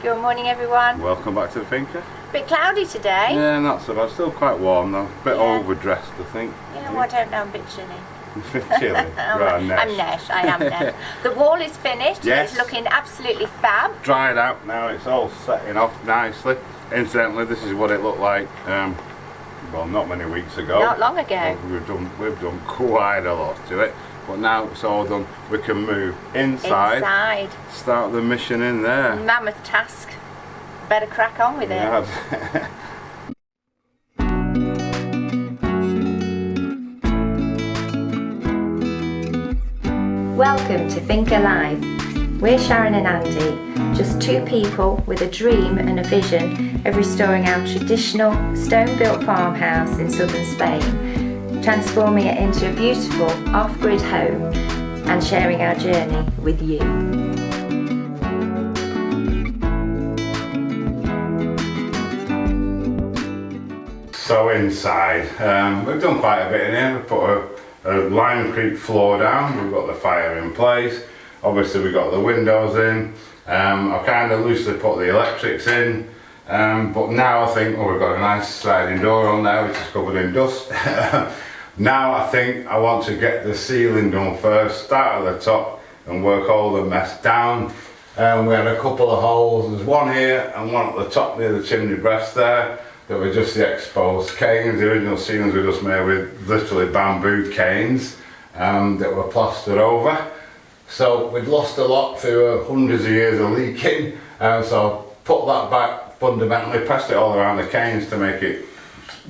Good morning everyone. Welcome back to the Finca. Bit cloudy today. Yeah, not so bad. Still quite warm though. A bit overdressed, I think. Yeah, well, I don't know, I'm a bit chilly. Chilly. Right, Nesh. I'm Nesh, I am Nesh. The wall is finished. Yes. It's looking absolutely fab. Dried out now, it's all setting off nicely. Incidentally, this is what it looked like, well, not many weeks ago. Not long ago. Well, we've done quite a lot to it. But now it's all done, we can move inside. Start the mission in there. Mammoth task. Better crack on with it. Yeah. Welcome to Finca Live. We're Sharon and Andy, just two people with a dream and a vision of restoring our traditional stone-built farmhouse in southern Spain, transforming it into a beautiful off-grid home and sharing our journey with you. So inside, we've done quite a bit in here. We've put a limecrete floor down, we've got the fire in place, obviously we've got the windows in. I kind of loosely put the electrics in, but now I think, we've got a nice sliding door on there which is covered in dust. Now I think I want to get the ceiling done first, start at the top and work all the mess down. We had a couple of holes, there's one here and one at the top near the chimney breast there. That were just the exposed canes. The original ceilings were just made with literally bamboo canes that were plastered over. So we'd lost a lot through hundreds of years of leaking, so put that back fundamentally, pressed it all around the canes to make it,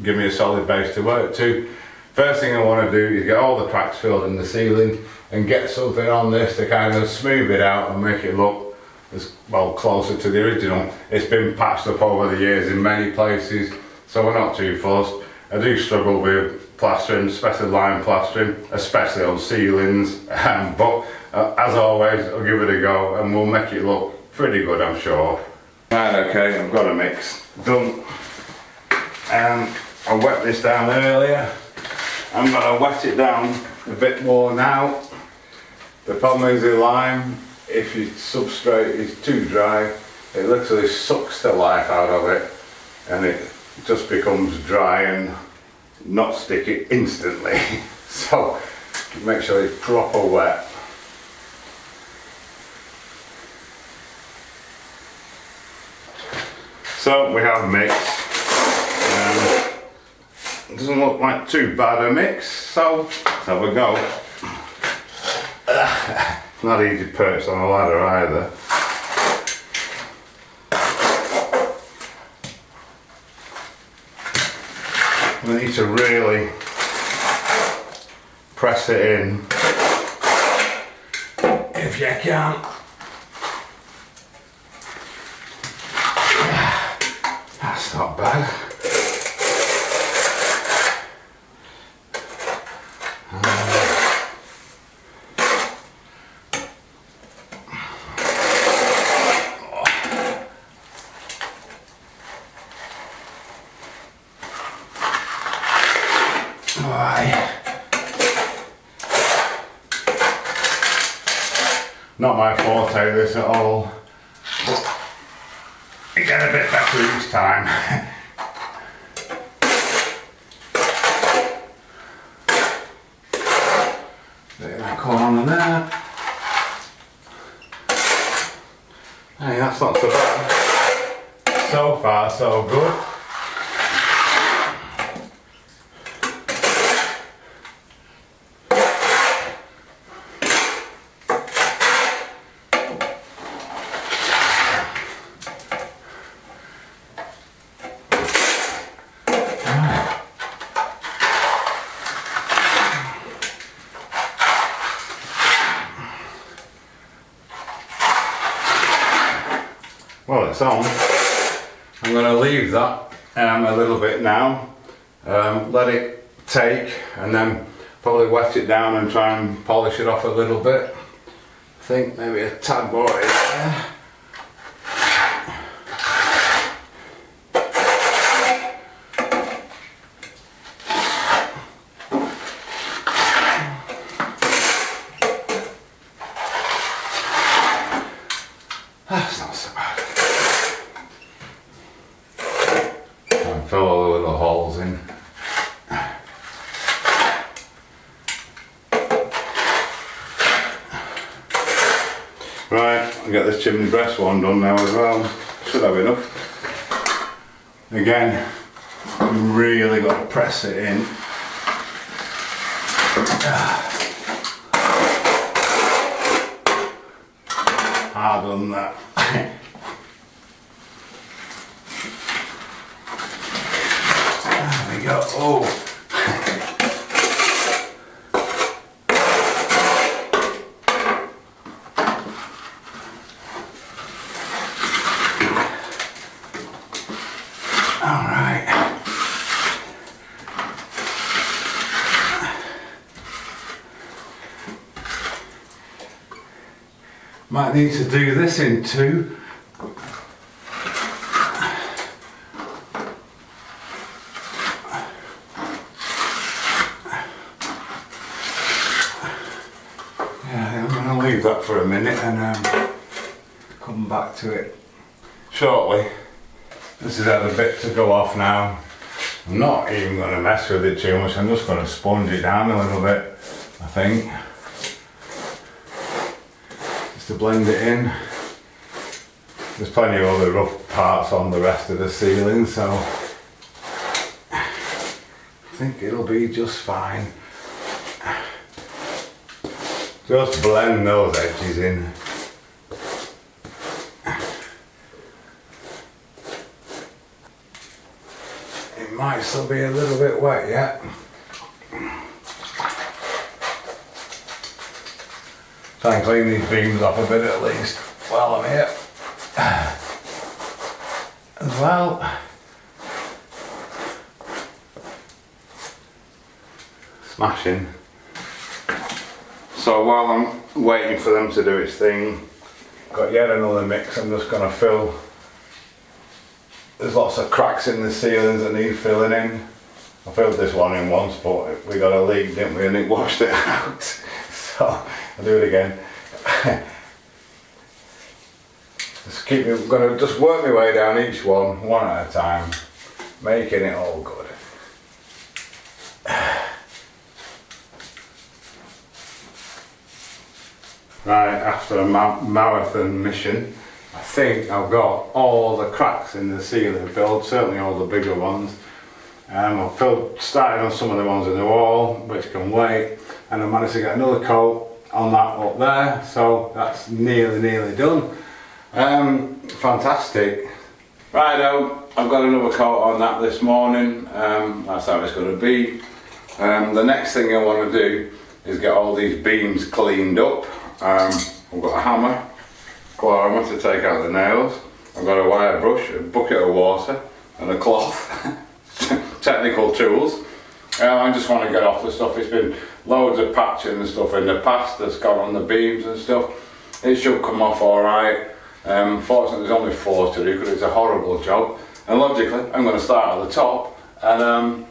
give me a solid base to work to. First thing I want to do is get all the cracks filled in the ceiling and get something on this to kind of smooth it out and make it look as well closer to the original. It's been patched up over the years in many places, so we're not too fussed. I do struggle with plastering, especially lime plastering, especially on ceilings, but as always I'll give it a go and we'll make it look pretty good, I'm sure. Right, okay, I've got a mix done. I wet this down earlier. I'm going to wet it down a bit more now. The problem is the lime, if your substrate is too dry, it literally sucks the life out of it and it just becomes dry and not sticky instantly. So make sure it's proper wet. So we have a mix. It doesn't look like too bad a mix, so let's have a go. Not easy to perch on a ladder either. We need to really press it in if you can. That's not bad. Not my forte this at all, but it gets a bit better each time. Bit of that corner there. Hey, that's not so bad. So far so good. Well, it's on. I'm going to leave that a little bit now, let it take and then probably wet it down and try and polish it off a little bit. I think maybe a tad more in there. That's not so bad. fill all the little holes in. Right, I'll get this chimney breast one done now as well. Should have enough. Again, you really got to press it in. Hard on that. There we go. Oh. Might need to do this in two. Yeah, I'm going to leave that for a minute and come back to it shortly. This is had a bit to go off now. I'm not even going to mess with it too much, I'm just going to sponge it down a little bit, I think. To blend it in. There's plenty of other rough parts on the rest of the ceiling, so I think it'll be just fine. Just blend those edges in. It might still be a little bit wet yet. Try and clean these beams off a bit at least while I'm here. As well. Smashing. So while I'm waiting for them to do its thing, got yet another mix I'm just going to fill. There's lots of cracks in the ceilings that need filling in. I filled this one in once, but we got a leak, didn't we, and it washed it out. So I'll do it again. I'm going to just work my way down each one at a time, making it all good. Right, after a marathon mission, I think I've got all the cracks in the ceiling filled, certainly all the bigger ones. I've started on some of the ones in the wall, which can wait, and I managed to get another coat on that up there, so that's nearly done. Fantastic. Righto, I've got another coat on that this morning. That's how it's going to be. The next thing I want to do is get all these beams cleaned up. I've got a hammer, to take out the nails. I've got a wire brush, a bucket of water and a cloth. Technical tools. I just want to get off the stuff. It's been loads of patching and stuff in the past that's gone on the beams and stuff. It should come off alright. Fortunately there's only 4 to do because it's a horrible job. And logically I'm going to start at the top and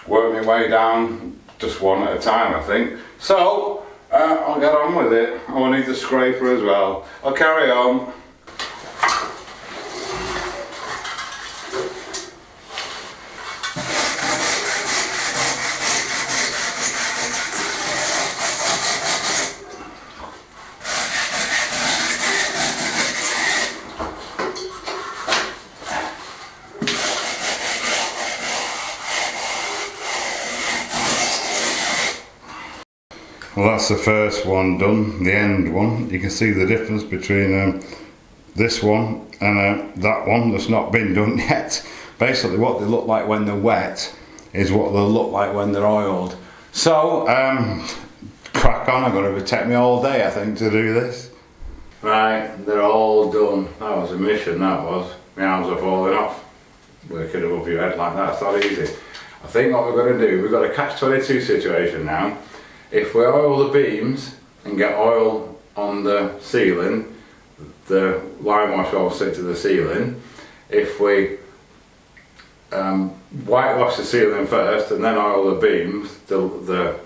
work my way down just one at a time, I think. So I'll get on with it. I will need the scraper as well. I'll carry on. Well, that's the first one done, the end one. You can see the difference between this one and that one that's not been done yet. Basically what they look like when they're wet is what they'll look like when they're oiled. So, crack on. I'm going to take me all day, I think, to do this. Right, they're all done. That was a mission, that was. My arms are falling off. Working above your head like that, it's not easy. I think what we're going to do, we've got a catch-22 situation now. If we oil the beams and get oil on the ceiling, the lime wash will stick to the ceiling. If we whitewash the ceiling first and then oil the beams, the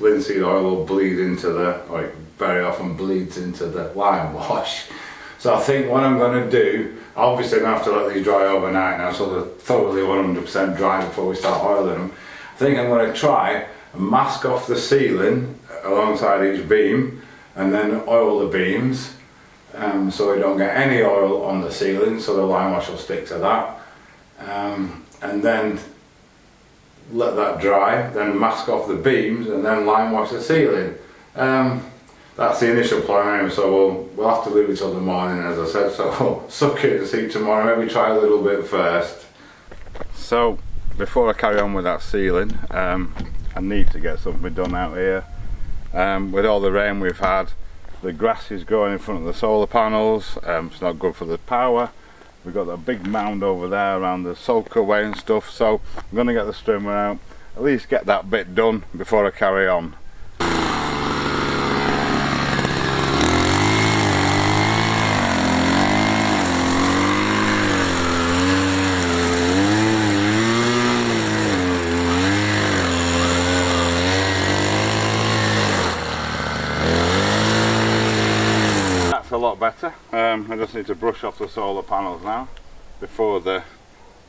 linseed oil will bleed into the, or it very often bleeds into the lime wash. So I think what I'm going to do, obviously I'm going to have to let these dry overnight now so they're thoroughly 100% dry before we start oiling them. I think I'm going to try and mask off the ceiling alongside each beam and then oil the beams so we don't get any oil on the ceiling, so the lime wash will stick to that. And then let that dry, then mask off the beams and then lime wash the ceiling. That's the initial plan anyway, so we'll have to leave it till the morning, as I said, so we'll suck it and see tomorrow, maybe try a little bit first. So before I carry on with that ceiling, I need to get something done out here. With all the rain we've had, the grass is growing in front of the solar panels. It's not good for the power. We've got that big mound over there around the soaker way and stuff, so I'm going to get the strimmer out, at least get that bit done before I carry on. A lot better. I just need to brush off the solar panels now before the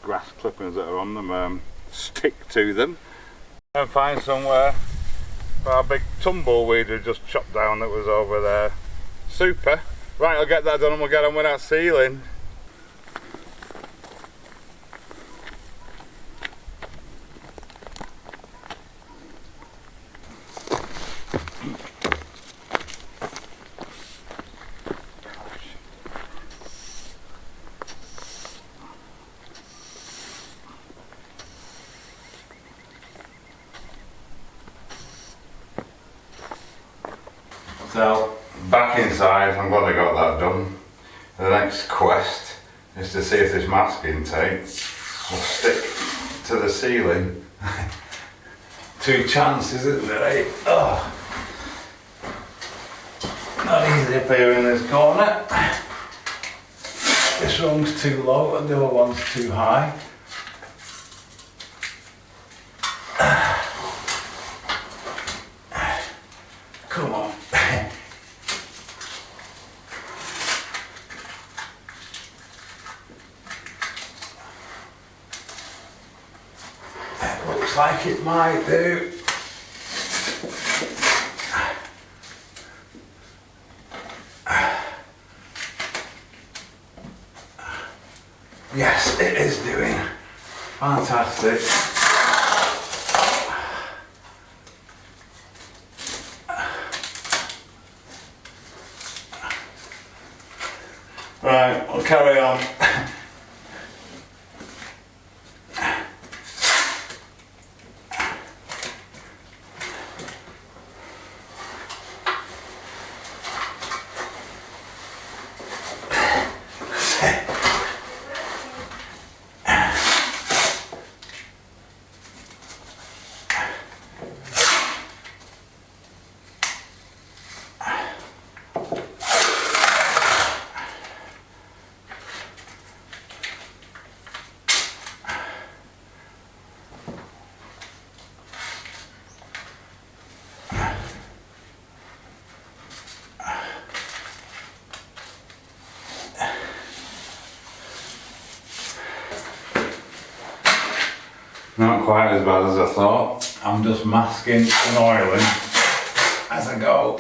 grass clippings that are on them stick to them, and find somewhere where our big tumbleweed we just chopped down that was over there. Super. Right, I'll get that done and we'll get on with that ceiling. So, back inside, I'm glad I got that done. The next quest is to see if this masking tape will stick to the ceiling. Two chances, isn't there, eh? Oh. Not easy up here in this corner. This one's too low and the other one's too high. Come on. It looks like it might do. Yes, it is doing. Fantastic. Right, we'll carry on. Not quite as bad as I thought. I'm just masking and oiling as I go.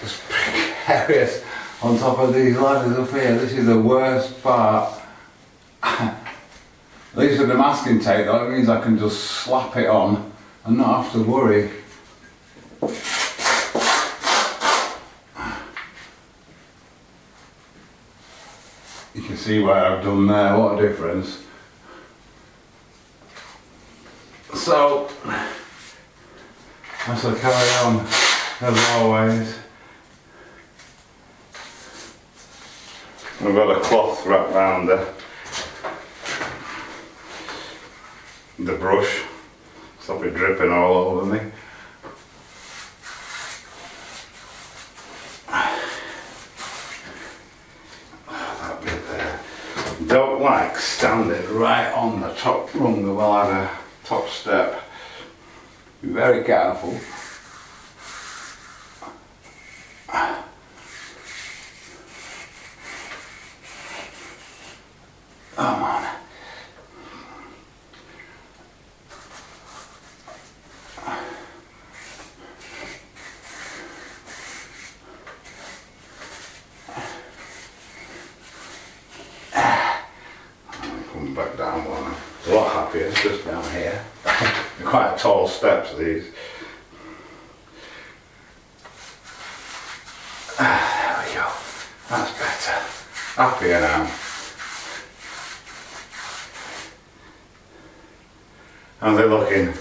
Just precarious on top of these ladders up here. This is the worst part. At least with the masking tape though, it means I can just slap it on and not have to worry. You can see what I've done there, what a difference. So, I shall carry on as always. We've got a cloth wrapped round the brush, stop it dripping all over me. That bit there. Don't like standing right on the top rung of a ladder. Top step. Be very careful. Come on. Come back down one. It's a lot happier just down here. They're quite tall steps, these. There we go. That's better. Happier now. How's it looking?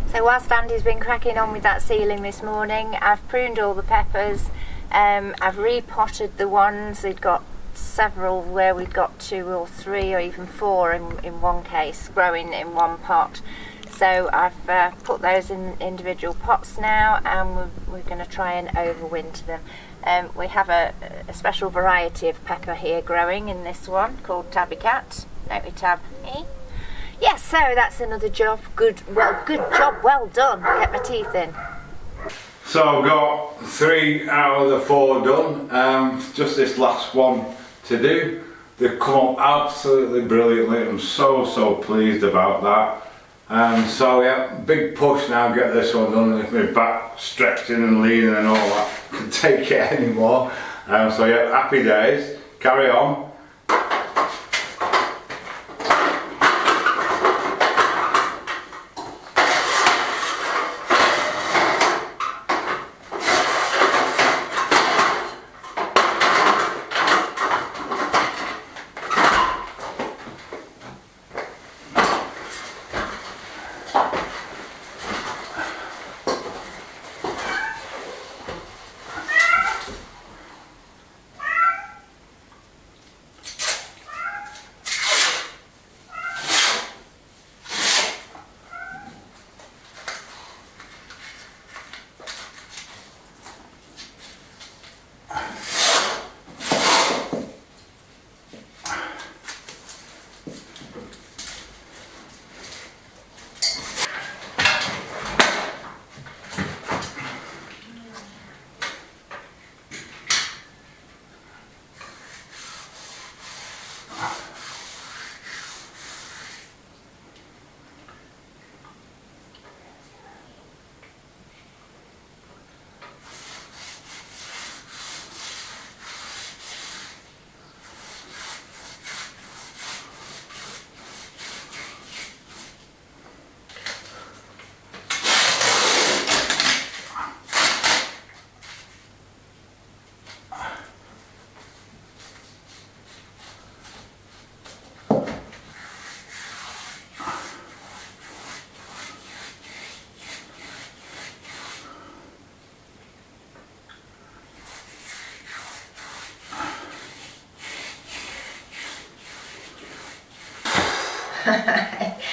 So whilst Andy's been cracking on with that ceiling this morning, I've pruned all the peppers. I've repotted the ones. We've got several where we've got 2 or 3 or even 4 in one case growing in one pot. So I've put those in individual pots now, and we're going to try and overwinter them. We have a special variety of pepper here growing in this one called Tabby Cat. Note me tab. Yes, so that's another job. Good job, well done. Get my teeth in. So I've got 3 out of the 4 done. Just this last one to do. They've come up absolutely brilliantly. I'm so pleased about that. So yeah, big push now, get this one done. If my back stretching and leaning and all that, I can't take it anymore. So yeah, happy days. Carry on.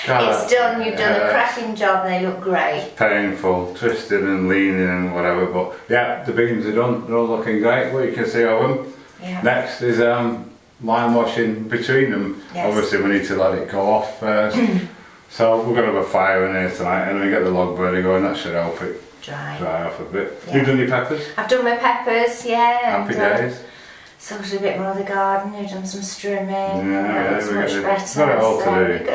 It's done, you've done a cracking job, they look great. Painful, twisting and leaning and whatever, but yeah, the beams are done, they're all looking great, what you can see of them. Yeah. Next is lime washing between them. Yes. Obviously we need to let it go off first. So we're going to have a fire in here tonight and we get the log burner going, that should help it dry off a bit. Yeah. You've done your peppers? I've done my peppers, yeah. Happy days. Sorted a bit more of the garden, you've done some strimming, yeah, much better. Got it all to do.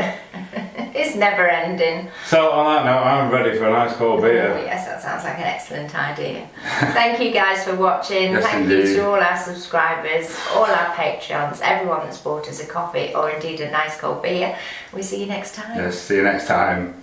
It's never ending. So on that note, I'm ready for a nice cold beer. Oh, yes, that sounds like an excellent idea. Thank you guys for watching. Yes, Thank indeed. you to all our subscribers, all our Patreons, everyone that's bought us a coffee or indeed a nice cold beer. We'll see you next time. Yes, see you next time.